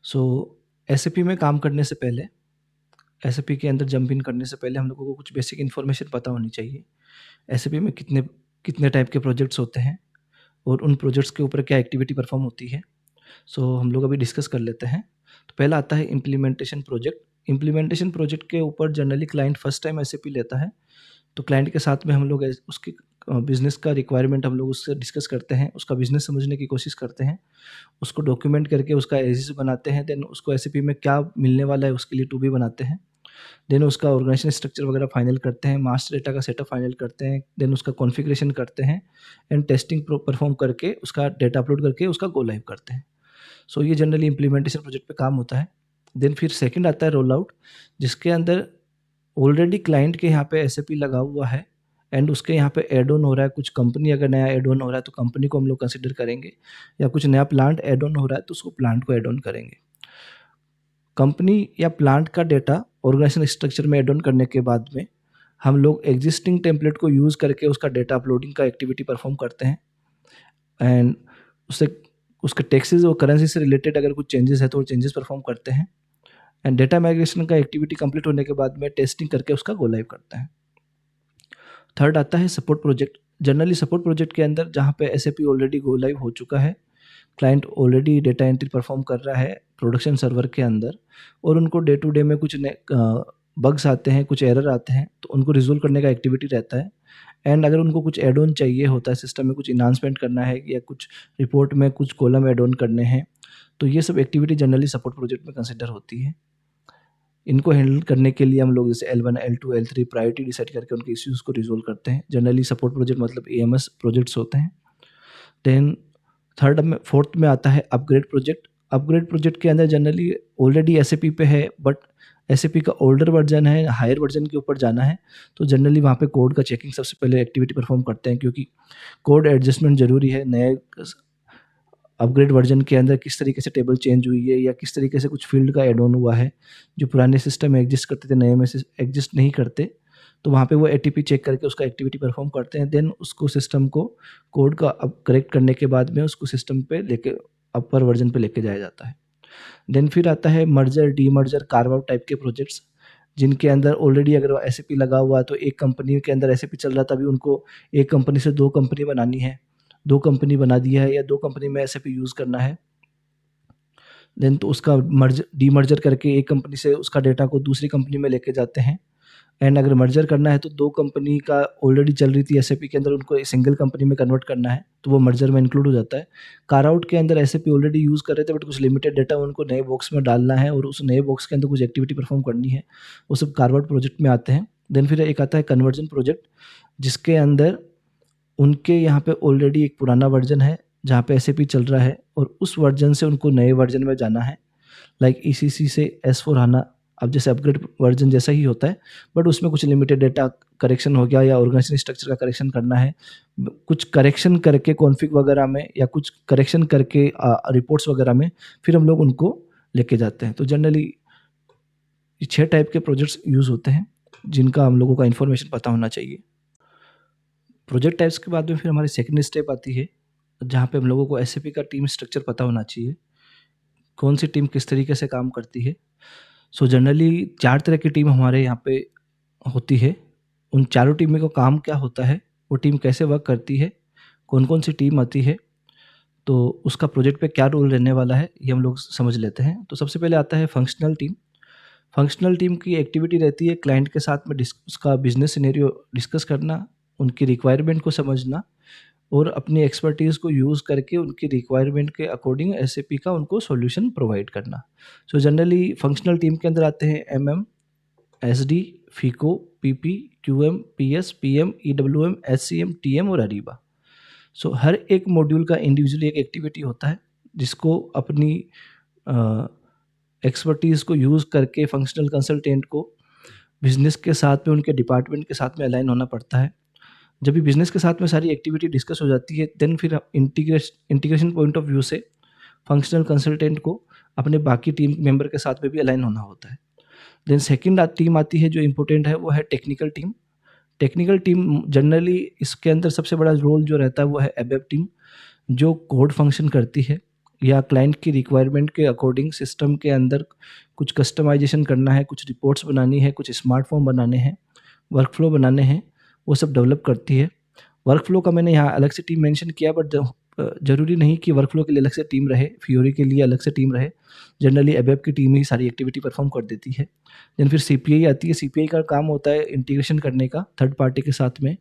सो SAP में काम करने से पहले, एसएपी के अंदर जंप इन करने से पहले हम लोगों को कुछ बेसिक इन्फॉर्मेशन पता होनी चाहिए। एसएपी में कितने कितने टाइप के प्रोजेक्ट्स होते हैं और उन प्रोजेक्ट्स के ऊपर क्या एक्टिविटी परफॉर्म होती है। सो हम लोग अभी डिस्कस कर लेते हैं। तो पहला आता है इम्प्लीमेंटेशन प्रोजेक्ट। इम्प्लीमेंटेशन प्रोजेक्ट के ऊपर generally client first time SAP लेता है, तो क्लाइंट के साथ में हम लोग उसकी बिज़नेस का रिक्वायरमेंट हम लोग उससे डिस्कस करते हैं, उसका बिज़नेस समझने की कोशिश करते हैं, उसको डॉक्यूमेंट करके उसका एज बनाते हैं, देन उसको एसएपी में क्या मिलने वाला है उसके लिए टू बी बनाते हैं, देन उसका ऑर्गेनाइजेशन स्ट्रक्चर वगैरह फाइनल करते हैं, मास्टर डेटा का सेटअप फाइनल करते हैं, देन उसका कॉन्फ़िगरेशन करते हैं एंड टेस्टिंग परफॉर्म करके उसका डेटा अपलोड करके उसका गो लाइव करते हैं। सो ये जनरली इम्प्लीमेंटेशन प्रोजेक्ट पे काम होता है। देन फिर सेकंड आता है रोल आउट, जिसके अंदर ऑलरेडी क्लाइंट के यहाँ पे एसएपी लगा हुआ है एंड उसके यहाँ पे एड ऑन हो रहा है। कुछ कंपनी अगर नया एड ऑन हो रहा है तो कंपनी को हम लोग कंसिडर करेंगे, या कुछ नया प्लांट एड ऑन हो रहा है तो उसको प्लांट को एड ऑन करेंगे। कंपनी या प्लांट का डेटा ऑर्गेनाइजेशन स्ट्रक्चर में एड ऑन करने के बाद में हम लोग एग्जिस्टिंग टेम्पलेट को यूज़ करके उसका डेटा अपलोडिंग का एक्टिविटी परफॉर्म करते हैं एंड उससे उसके टैक्सेस और करेंसी से रिलेटेड अगर कुछ चेंजेस है तो वो चेंजेस परफॉर्म करते हैं एंड डेटा माइग्रेशन का एक्टिविटी कंप्लीट होने के बाद में टेस्टिंग करके उसका गो लाइव करते हैं। थर्ड आता है support project. Generally support project के अंदर जहाँ पे एसएपी ऑलरेडी गो लाइव हो चुका है, client already data entry perform कर रहा है प्रोडक्शन सर्वर के अंदर और उनको डे टू डे में कुछ बग्स आते हैं, कुछ एरर आते हैं, तो उनको रिजोल्व करने का एक्टिविटी रहता है एंड अगर उनको कुछ एड ऑन चाहिए होता है, सिस्टम में कुछ इन्हांसमेंट करना है या कुछ रिपोर्ट में कुछ कॉलम एड ऑन करने हैं, तो ये सब एक्टिविटी जनरली सपोर्ट प्रोजेक्ट में कंसिडर होती है। इनको हैंडल करने के लिए हम लोग जैसे L1, L2, L3 priority decide करके उनके इश्यूज़ को रिजोल्व करते हैं। जनरली सपोर्ट प्रोजेक्ट मतलब एएमएस प्रोजेक्ट्स होते हैं। देन फोर्थ में आता है अपग्रेड प्रोजेक्ट। अपग्रेड प्रोजेक्ट के अंदर जनरली ऑलरेडी एसएपी पे है बट एसएपी का ओल्डर वर्जन है, हायर वर्जन के ऊपर जाना है, तो जनरली वहाँ पे कोड का चेकिंग सबसे पहले एक्टिविटी परफॉर्म करते हैं, क्योंकि कोड एडजस्टमेंट ज़रूरी है। नए अपग्रेड वर्जन के अंदर किस तरीके से टेबल चेंज हुई है या किस तरीके से कुछ फील्ड का एड ऑन हुआ है जो पुराने सिस्टम में एग्जिस्ट करते थे, नए में से एग्जिस्ट नहीं करते, तो वहाँ पे वो एटीपी चेक करके उसका एक्टिविटी परफॉर्म करते हैं। देन उसको सिस्टम को कोड का अब करेक्ट करने के बाद में उसको सिस्टम पे लेके अपर वर्जन पे लेके जाया जाता है। देन फिर आता है merger, demerger, carve out type के प्रोजेक्ट्स, जिनके अंदर ऑलरेडी अगर एसएपी लगा हुआ है तो एक कंपनी के अंदर एसएपी चल रहा था, अभी उनको एक कंपनी से दो कंपनी बनानी है, दो कंपनी बना दिया है या दो कंपनी में एसएपी यूज़ करना है, देन तो उसका डीमर्जर करके एक कंपनी से उसका डेटा को दूसरी कंपनी में लेके जाते हैं एंड अगर मर्जर करना है तो दो कंपनी का ऑलरेडी चल रही थी एसएपी के अंदर, उनको सिंगल कंपनी में कन्वर्ट करना है तो वो मर्जर में इंक्लूड हो जाता है। कारआउट के अंदर एसएपी ऑलरेडी यूज़ कर रहे थे बट कुछ लिमिटेड डेटा उनको नए बॉक्स में डालना है और उस नए बॉक्स के अंदर कुछ एक्टिविटी परफॉर्म करनी है, वो सब कारआउट प्रोजेक्ट में आते हैं। देन फिर एक आता है कन्वर्जन प्रोजेक्ट, जिसके अंदर उनके यहाँ पे ऑलरेडी एक पुराना वर्जन है जहाँ पे एसएपी चल रहा है और उस वर्जन से उनको नए वर्जन में जाना है, लाइक ईसीसी से S/4HANA। अब जैसे अपग्रेड वर्जन जैसा ही होता है बट उसमें कुछ लिमिटेड डेटा करेक्शन हो गया या ऑर्गेनाइजेशन स्ट्रक्चर का करेक्शन करना है, कुछ करेक्शन करके कॉन्फ़िग वगैरह में या कुछ करेक्शन करके रिपोर्ट्स वगैरह में फिर हम लोग उनको लेके जाते हैं। तो जनरली ये 6 टाइप के प्रोजेक्ट्स यूज़ होते हैं जिनका हम लोगों का इन्फॉर्मेशन पता होना चाहिए। प्रोजेक्ट टाइप्स के बाद में फिर हमारी सेकंड स्टेप आती है जहाँ पे हम लोगों को एसएपी का टीम स्ट्रक्चर पता होना चाहिए, कौन सी टीम किस तरीके से काम करती है। सो जनरली 4 तरह की टीम हमारे यहाँ पे होती है। उन चारों टीमों का काम क्या होता है, वो टीम कैसे वर्क करती है, कौन कौन सी टीम आती है, तो उसका प्रोजेक्ट पे क्या रोल रहने वाला है, ये हम लोग समझ लेते हैं। तो सबसे पहले आता है फंक्शनल टीम। फंक्शनल टीम की एक्टिविटी रहती है क्लाइंट के साथ में उसका बिजनेस सिनेरियो डिस्कस करना, उनकी रिक्वायरमेंट को समझना और अपनी एक्सपर्टीज़ को यूज़ करके उनकी रिक्वायरमेंट के अकॉर्डिंग एसएपी का उनको सॉल्यूशन प्रोवाइड करना। सो जनरली फंक्शनल टीम के अंदर आते हैं एमएम, एसडी, फीको, PP, QM, PS, PM, EWM, HCM, TM और अरीबा। सो हर एक मॉड्यूल का इंडिविजुअली एक एक्टिविटी होता है जिसको अपनी एक्सपर्टीज़ को यूज़ करके फंक्शनल कंसल्टेंट को बिजनेस के साथ में उनके डिपार्टमेंट के साथ में अलाइन होना पड़ता है। जब भी बिजनेस के साथ में सारी एक्टिविटी डिस्कस हो जाती है देन फिर इंटीग्रेशन पॉइंट ऑफ व्यू से फंक्शनल कंसल्टेंट को अपने बाकी टीम मेंबर के साथ में भी अलाइन होना होता है। देन सेकंड टीम आती है जो इम्पोर्टेंट है, वो है technical team. Technical team generally इसके अंदर सबसे बड़ा रोल जो रहता है वो है एबेब टीम, जो कोड फंक्शन करती है। या क्लाइंट की रिक्वायरमेंट के अकॉर्डिंग सिस्टम के अंदर कुछ कस्टमाइजेशन करना है, कुछ रिपोर्ट्स बनानी है, कुछ स्मार्ट फॉर्म बनाने हैं, वर्कफ्लो बनाने हैं, वो सब डेवलप करती है। वर्कफ्लो का मैंने यहाँ अलग से टीम मेंशन किया, बट ज़रूरी नहीं कि वर्कफ्लो के लिए अलग से टीम रहे, फियोरी के लिए अलग से टीम रहे। जनरली एबेब की टीम ही सारी एक्टिविटी परफॉर्म कर देती है। देन फिर सीपीआई आती है। सीपीआई का काम होता है इंटीग्रेशन करने का थर्ड पार्टी के साथ में।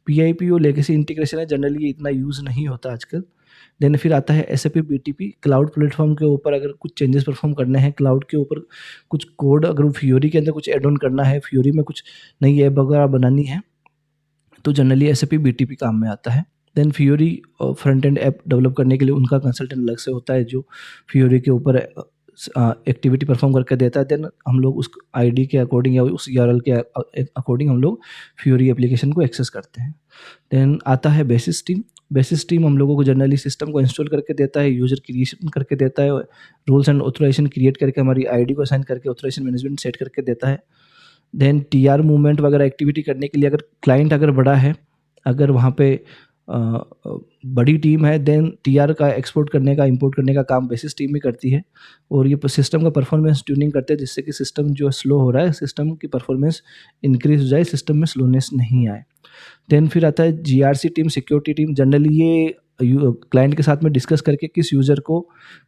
पीआईपी वो लेगेसी इंटीग्रेशन है, जनरली ये इतना यूज़ नहीं होता आजकल। देन फिर आता है एसएपी बीटीपी। क्लाउड प्लेटफॉर्म के ऊपर अगर कुछ चेंजेस परफॉर्म करने हैं, क्लाउड के ऊपर कुछ कोड, अगर फियोरी के अंदर कुछ एड ऑन करना है, फियोरी में कुछ नई ऐप वगैरह बनानी है, तो जनरली एसएपी बीटीपी काम में आता है। Then Fiori front end app develop करने के लिए उनका कंसल्टेंट अलग से होता है जो फियोरी के ऊपर एक्टिविटी परफॉर्म करके देता है। देन हम लोग उस आईडी के अकॉर्डिंग या उस यूआरएल के अकॉर्डिंग हम लोग फियोरी एप्लीकेशन को एक्सेस करते हैं। देन आता है बेसिस टीम। बेसिस टीम हम लोगों को जनरली सिस्टम को इंस्टॉल करके देता है, यूजर क्रिएशन करके देता है, रूल्स एंड ऑथराइजेशन क्रिएट करके हमारी आईडी को असाइन करके ऑथराइजेशन मैनेजमेंट सेट करके देता है। देन टीआर मूवमेंट वगैरह एक्टिविटी करने के लिए अगर क्लाइंट अगर बड़ा है, अगर वहाँ पे बड़ी टीम है, देन टीआर का एक्सपोर्ट करने का, इंपोर्ट करने का काम बेसिस टीम ही करती है। और ये सिस्टम का परफॉर्मेंस ट्यूनिंग करते हैं जिससे कि सिस्टम जो स्लो हो रहा है, सिस्टम की परफॉर्मेंस इंक्रीज हो जाए, सिस्टम में स्लोनेस नहीं आए। देन फिर आता है GRC team, security team. Generally ये क्लाइंट के साथ में डिस्कस करके किस यूज़र को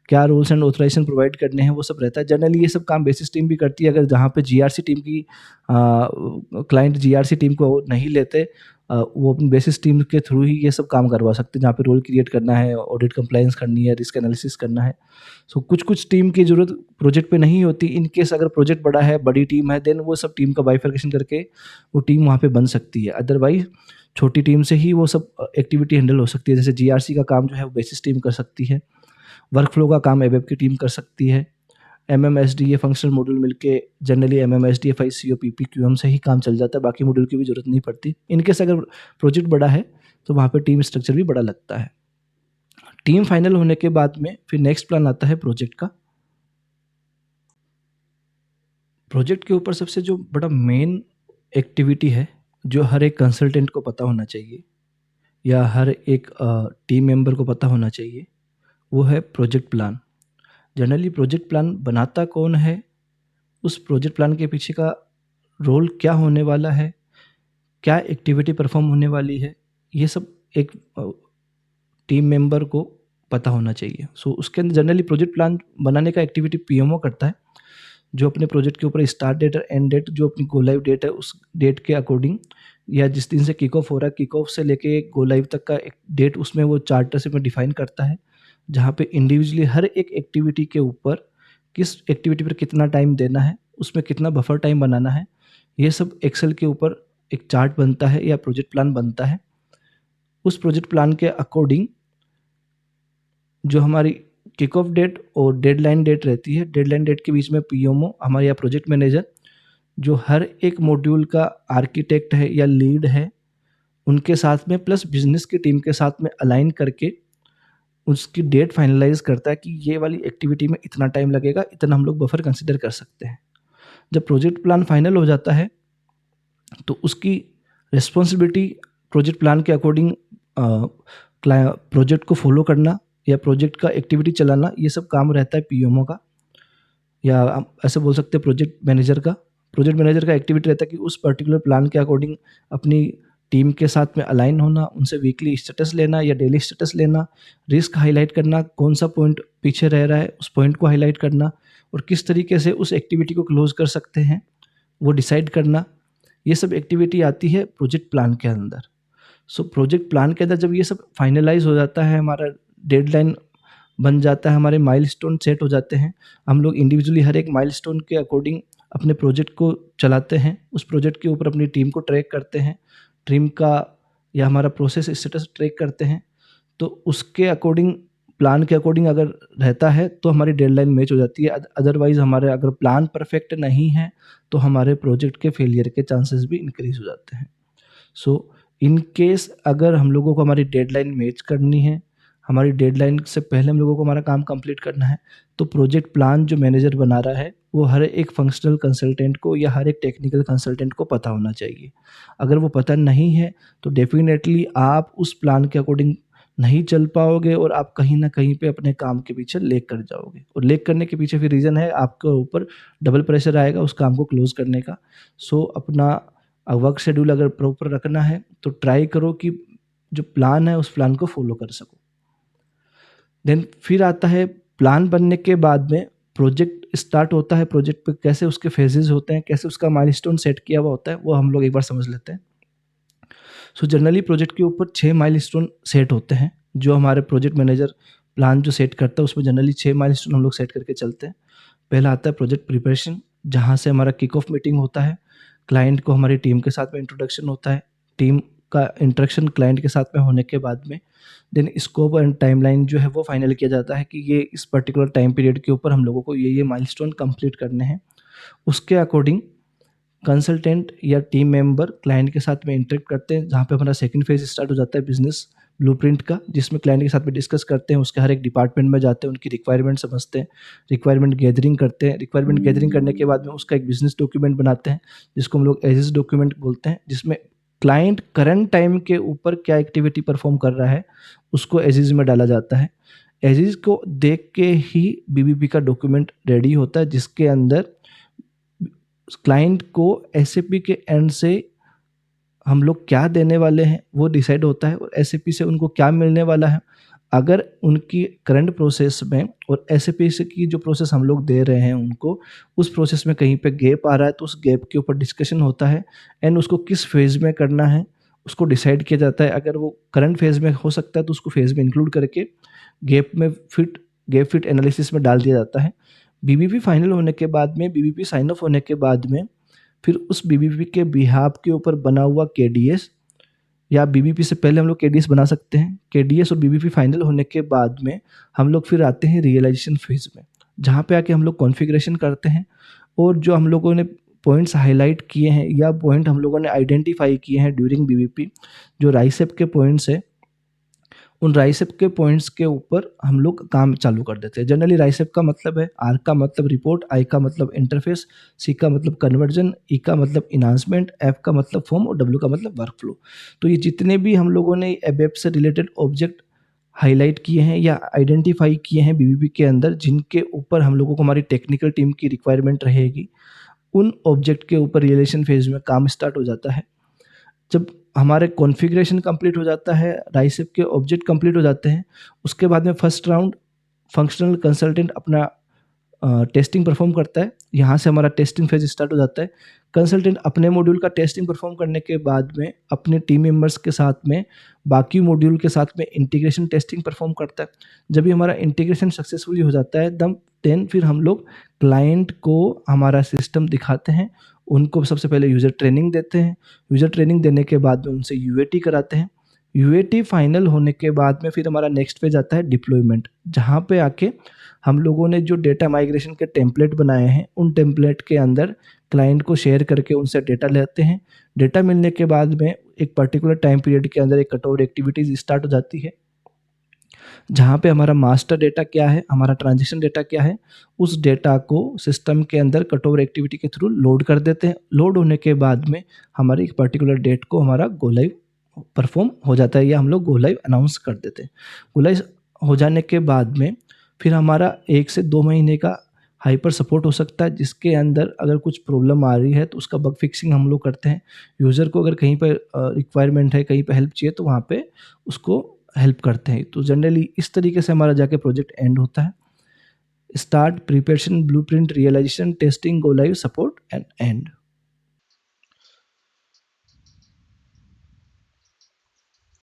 क्या रूल्स एंड ऑथराइजेशन प्रोवाइड करने हैं वो सब रहता है। जनरली ये सब काम बेसिस टीम भी करती है। अगर जहाँ पे जीआरसी टीम की क्लाइंट जीआरसी टीम को नहीं लेते, वो अपनी बेसिस टीम के थ्रू ही ये सब काम करवा सकते हैं, जहाँ पे रोल क्रिएट करना है, ऑडिट कंप्लायंस करनी है, रिस्क एनालिसिस करना है। सो कुछ टीम की ज़रूरत प्रोजेक्ट पे नहीं होती। इन केस अगर प्रोजेक्ट बड़ा है, बड़ी टीम है, देन वो सब टीम का बाइफर्केशन करके वो टीम वहाँ पे बन सकती है। अदरवाइज छोटी टीम से ही वो सब एक्टिविटी हैंडल हो सकती है। जैसे जीआरसी का काम जो है वो बेसिस टीम कर सकती है, वर्कफ्लो का काम एबेब की टीम कर सकती है, एमएमएसडीए फंक्शनल मॉड्यूल मिलके जनरली एमएमएसडीए सीओपीपीक्यूएम से ही काम चल जाता है, बाकी मॉड्यूल की भी जरूरत नहीं पड़ती। इनकेस अगर प्रोजेक्ट बड़ा है तो वहाँ पे टीम स्ट्रक्चर भी बड़ा लगता है। टीम फाइनल होने के बाद में फिर नेक्स्ट प्लान आता है प्रोजेक्ट का। प्रोजेक्ट के ऊपर सबसे जो बड़ा मेन एक्टिविटी है, जो हर एक कंसल्टेंट को पता होना चाहिए या हर एक टीम मेंबर को पता होना चाहिए, वो है project plan. Generally project plan बनाता कौन है, उस प्रोजेक्ट प्लान के पीछे का रोल क्या होने वाला है, क्या एक्टिविटी परफॉर्म होने वाली है, ये सब एक टीम मेंबर को पता होना चाहिए। सो उसके अंदर जनरली प्रोजेक्ट प्लान बनाने का एक्टिविटी पीएमओ करता है, जो अपने प्रोजेक्ट के ऊपर स्टार्ट डेट और एंड डेट, जो अपनी गो लाइव डेट है उस डेट के अकॉर्डिंग, या जिस दिन से किक ऑफ हो रहा है, किक ऑफ से लेके गो लाइव तक का एक डेट उसमें वो चार्टर से में डिफाइन करता है, जहाँ पे इंडिविजुअली हर एक एक्टिविटी के ऊपर किस एक्टिविटी पर कितना टाइम देना है, उसमें कितना बफर टाइम बनाना है, ये सब एक्सेल के ऊपर एक चार्ट बनता है या प्रोजेक्ट प्लान बनता है। उस प्रोजेक्ट प्लान के अकॉर्डिंग जो हमारी किक ऑफ डेट और डेडलाइन डेट रहती है, डेडलाइन डेट के बीच में पीएमओ हमारे या प्रोजेक्ट मैनेजर, जो हर एक मॉड्यूल का आर्किटेक्ट है या लीड है, उनके साथ में प्लस बिजनेस की टीम के साथ में अलाइन करके उसकी डेट फाइनलाइज करता है कि ये वाली एक्टिविटी में इतना टाइम लगेगा, इतना हम लोग बफर कंसिडर कर सकते हैं। जब प्रोजेक्ट प्लान फाइनल हो जाता है तो उसकी रिस्पॉन्सिबिलिटी प्रोजेक्ट प्लान के अकॉर्डिंग प्रोजेक्ट को फॉलो करना या प्रोजेक्ट का एक्टिविटी चलाना, ये सब काम रहता है पीएमओ का, या आप ऐसे बोल सकते हैं प्रोजेक्ट मैनेजर का। प्रोजेक्ट मैनेजर का एक्टिविटी रहता है कि उस पर्टिकुलर प्लान के अकॉर्डिंग अपनी टीम के साथ में अलाइन होना, उनसे वीकली स्टेटस लेना या डेली स्टेटस लेना, रिस्क हाईलाइट करना, कौन सा पॉइंट पीछे रह रहा है उस पॉइंट को हाईलाइट करना, और किस तरीके से उस एक्टिविटी को क्लोज कर सकते हैं वो डिसाइड करना। ये सब एक्टिविटी आती है प्रोजेक्ट प्लान के अंदर। सो प्रोजेक्ट प्लान के अंदर जब ये सब फाइनलाइज हो जाता है, हमारा डेडलाइन बन जाता है, हमारे माइलस्टोन सेट हो जाते हैं, हम लोग इंडिविजुअली हर एक माइलस्टोन के अकॉर्डिंग अपने प्रोजेक्ट को चलाते हैं, उस प्रोजेक्ट के ऊपर अपनी टीम को ट्रैक करते हैं, टीम का या हमारा प्रोसेस स्टेटस ट्रैक करते हैं। तो उसके अकॉर्डिंग, प्लान के अकॉर्डिंग अगर रहता है तो हमारी डेडलाइन मैच हो जाती है। अदरवाइज हमारे अगर प्लान परफेक्ट नहीं है तो हमारे प्रोजेक्ट के फेलियर के चांसेस भी इंक्रीज हो जाते हैं। सो इन केस अगर हम लोगों को हमारी डेडलाइन मैच करनी है, हमारी डेडलाइन से पहले हम लोगों को हमारा काम कंप्लीट करना है, तो प्रोजेक्ट प्लान जो मैनेजर बना रहा है वो हर एक फंक्शनल कंसल्टेंट को या हर एक टेक्निकल कंसल्टेंट को पता होना चाहिए। अगर वो पता नहीं है तो डेफिनेटली आप उस प्लान के अकॉर्डिंग नहीं चल पाओगे और आप कहीं न कहीं पे अपने काम के पीछे लेग कर जाओगे, और लेग करने के पीछे फिर रीज़न है आपके ऊपर डबल प्रेशर आएगा उस काम को क्लोज़ करने का। सो अपना वर्क शेड्यूल अगर प्रॉपर रखना है तो ट्राई करो कि जो प्लान है उस प्लान को फ़ॉलो कर सको। देन फिर आता है प्लान बनने के बाद में प्रोजेक्ट स्टार्ट होता है, प्रोजेक्ट पे कैसे उसके फेजेज़ होते हैं, कैसे उसका माइलस्टोन सेट किया हुआ होता है, वो हम लोग एक बार समझ लेते हैं। सो जनरली प्रोजेक्ट के ऊपर 6 माइलस्टोन सेट होते हैं, जो हमारे प्रोजेक्ट मैनेजर प्लान जो सेट करता है उसमें जनरली 6 माइलस्टोन हम लोग सेट करके चलते हैं। पहला आता है प्रोजेक्ट प्रिपरेशन, जहाँ से हमारा किक ऑफ मीटिंग होता है, क्लाइंट को हमारी टीम के साथ में इंट्रोडक्शन होता है, टीम का इंटरेक्शन क्लाइंट के साथ में होने के बाद में देन स्कोप एंड टाइमलाइन जो है वो फाइनल किया जाता है कि ये इस पर्टिकुलर टाइम पीरियड के ऊपर हम लोगों को ये माइलस्टोन कंप्लीट करने हैं। उसके अकॉर्डिंग कंसल्टेंट या टीम मेंबर क्लाइंट के साथ में इंटरेक्ट करते हैं, जहाँ पे हमारा सेकंड फेज स्टार्ट हो जाता है बिजनेस ब्लूप्रिंट का, जिसमें क्लाइंट के साथ में डिस्कस करते हैं, उसके हर एक डिपार्टमेंट में जाते हैं, उनकी रिक्वायरमेंट समझते हैं, रिक्वायरमेंट गैदरिंग करते हैं, रिक्वायरमेंट गैदरिंग करने के बाद में उसका एक बिजनेस डॉक्यूमेंट बनाते हैं, जिसको हम लोग एजिस डॉक्यूमेंट बोलते हैं, जिसमें क्लाइंट करंट टाइम के ऊपर क्या एक्टिविटी परफॉर्म कर रहा है उसको एजिस में डाला जाता है। एजिस को देख के ही बीबीपी का डॉक्यूमेंट रेडी होता है, जिसके अंदर क्लाइंट को एसएपी के एंड से हम लोग क्या देने वाले हैं वो डिसाइड होता है, और एसएपी से उनको क्या मिलने वाला है। अगर उनकी करंट प्रोसेस में और एसएपी से की जो प्रोसेस हम लोग दे रहे हैं उनको, उस प्रोसेस में कहीं पे गैप आ रहा है तो उस गैप के ऊपर डिस्कशन होता है, एंड उसको किस फेज़ में करना है उसको डिसाइड किया जाता है। अगर वो करंट फेज़ में हो सकता है तो उसको फेज़ में इंक्लूड करके गैप फिट एनालिसिस में डाल दिया जाता है। बीबीपी फाइनल होने के बाद में, बीबीपी साइन ऑफ होने के बाद में, फिर उस बीबीपी के बिहाफ के ऊपर बना हुआ केडीएस, या बीबीपी से पहले हम लोग केडीएस बना सकते हैं। केडीएस और बीबीपी फाइनल होने के बाद में हम लोग फिर आते हैं रियलाइजेशन फेज में, जहाँ पे आके हम लोग कॉन्फ़िगरेशन करते हैं, और जो हम लोगों ने पॉइंट्स हाईलाइट किए हैं या पॉइंट हम लोगों ने आइडेंटिफाई किए हैं ड्यूरिंग बीबीपी, जो राइसेप के पॉइंट्स है, उन राइसेप के पॉइंट्स के ऊपर हम लोग काम चालू कर देते हैं। जनरली राइसेप का मतलब है, आर का मतलब रिपोर्ट, आई का मतलब इंटरफेस, सी का मतलब कन्वर्जन, ई का मतलब इन्हांसमेंट, एफ का मतलब फॉर्म और डब्ल्यू का मतलब वर्कफ्लो। तो ये जितने भी हम लोगों ने एबेप से रिलेटेड ऑब्जेक्ट हाईलाइट किए हैं या आइडेंटिफाई किए हैं बीबीपी के अंदर, जिनके ऊपर हम लोगों को हमारी टेक्निकल टीम की रिक्वायरमेंट रहेगी, उन ऑब्जेक्ट के ऊपर रियलाइजेशन फेज में काम स्टार्ट हो जाता है। जब हमारे कॉन्फ़िगरेशन कंप्लीट हो जाता है, राइसेप के ऑब्जेक्ट कंप्लीट हो जाते हैं, उसके बाद में फर्स्ट राउंड फंक्शनल कंसल्टेंट अपना टेस्टिंग परफॉर्म करता है। यहाँ से हमारा टेस्टिंग फेज स्टार्ट हो जाता है। कंसल्टेंट अपने मॉड्यूल का टेस्टिंग परफॉर्म करने के बाद में अपने टीम मेंबर्स के साथ में बाकी मॉड्यूल के साथ में इंटीग्रेशन टेस्टिंग परफॉर्म करता है। जब भी हमारा इंटीग्रेशन सक्सेसफुली हो जाता है देन फिर हम लोग क्लाइंट को हमारा सिस्टम दिखाते हैं, उनको सबसे पहले यूज़र ट्रेनिंग देते हैं। यूज़र ट्रेनिंग देने के बाद में उनसे यूएटी कराते हैं। यूएटी फाइनल होने के बाद में फिर हमारा नेक्स्ट फेज आता है डिप्लॉयमेंट, जहाँ पे आके हम लोगों ने जो डेटा माइग्रेशन के टेम्पलेट बनाए हैं, उन टेम्पलेट के अंदर क्लाइंट को शेयर करके उनसे डेटा लेते हैं। डेटा मिलने के बाद में एक पर्टिकुलर टाइम पीरियड के अंदर एक कटओवर एक्टिविटीज़ स्टार्ट हो जाती है, जहाँ पे हमारा मास्टर डेटा क्या है, हमारा ट्रांजेक्शन डेटा क्या है, उस डेटा को सिस्टम के अंदर कटओवर एक्टिविटी के थ्रू लोड कर देते हैं। लोड होने के बाद में हमारी एक पर्टिकुलर डेट को हमारा गो लाइव परफॉर्म हो जाता है, या हम लोग गो लाइव अनाउंस कर देते हैं। गो लाइव हो जाने के बाद में फिर हमारा 1 से 2 महीने का हाइपर सपोर्ट हो सकता है, जिसके अंदर अगर कुछ प्रॉब्लम आ रही है तो उसका बग फिक्सिंग हम लोग करते हैं। यूज़र को अगर कहीं पर रिक्वायरमेंट है, कहीं पे हेल्प चाहिए तो वहाँ पे उसको हेल्प करते हैं। तो जनरली इस तरीके से हमारा जाके प्रोजेक्ट एंड होता है। Start, preparation, blueprint, realisation, testing, go live, support end and.